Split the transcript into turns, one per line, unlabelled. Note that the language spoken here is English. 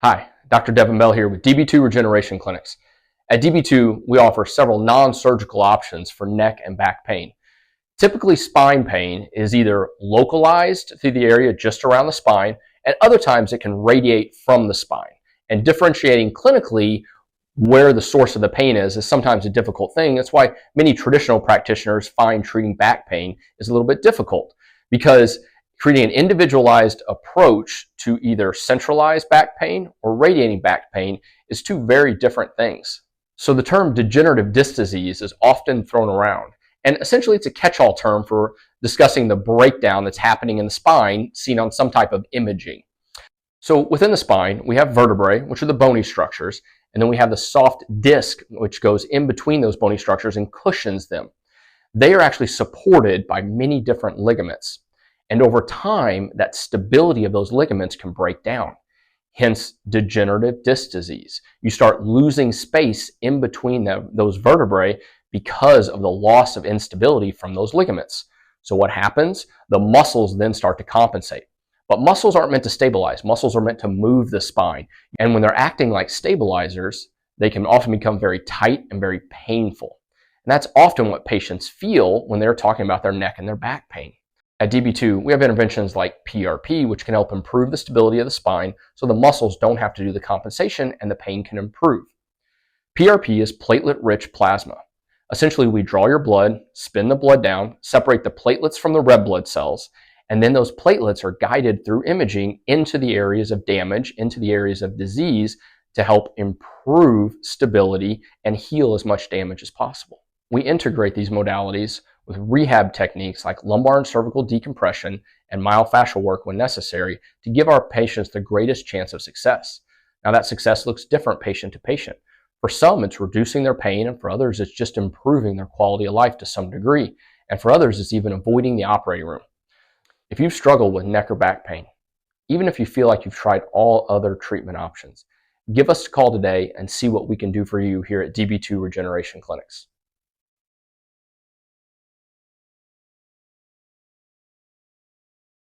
Hi, Dr. Devin Bell here with DB2 Regeneration Clinics. At DB2, we offer several non-surgical options for neck and back pain. Typically, spine pain is either localized through the area just around the spine, and other times it can radiate from the spine. And differentiating clinically where the source of the pain is sometimes a difficult thing. That's why many traditional practitioners find treating back pain is a little bit difficult, because creating an individualized approach to either centralized back pain or radiating back pain is two very different things. So the term degenerative disc disease is often thrown around, and essentially it's a catch-all term for discussing the breakdown that's happening in the spine seen on some type of imaging. So within the spine, we have vertebrae, which are the bony structures, and then we have the soft disc, which goes in between those bony structures and cushions them. They are actually supported by many different ligaments. And over time, that stability of those ligaments can break down. Hence, degenerative disc disease. You start losing space in between those vertebrae because of the loss of instability from those ligaments. So what happens? The muscles then start to compensate. But muscles aren't meant to stabilize. Muscles are meant to move the spine. And when they're acting like stabilizers, they can often become very tight and very painful. And that's often what patients feel when they're talking about their neck and their back pain. At DB2, we have interventions like PRP, which can help improve the stability of the spine so the muscles don't have to do the compensation and the pain can improve. PRP is platelet-rich plasma. Essentially, we draw your blood, spin the blood down, separate the platelets from the red blood cells, and then those platelets are guided through imaging into the areas of damage, into the areas of disease to help improve stability and heal as much damage as possible. We integrate these modalities with rehab techniques like lumbar and cervical decompression and myofascial work when necessary to give our patients the greatest chance of success. Now, that success looks different patient to patient. For some, it's reducing their pain, and for others, it's just improving their quality of life to some degree. And for others, it's even avoiding the operating room. If you struggle with neck or back pain, even if you feel like you've tried all other treatment options, give us a call today and see what we can do for you here at DB2 Regeneration Clinics.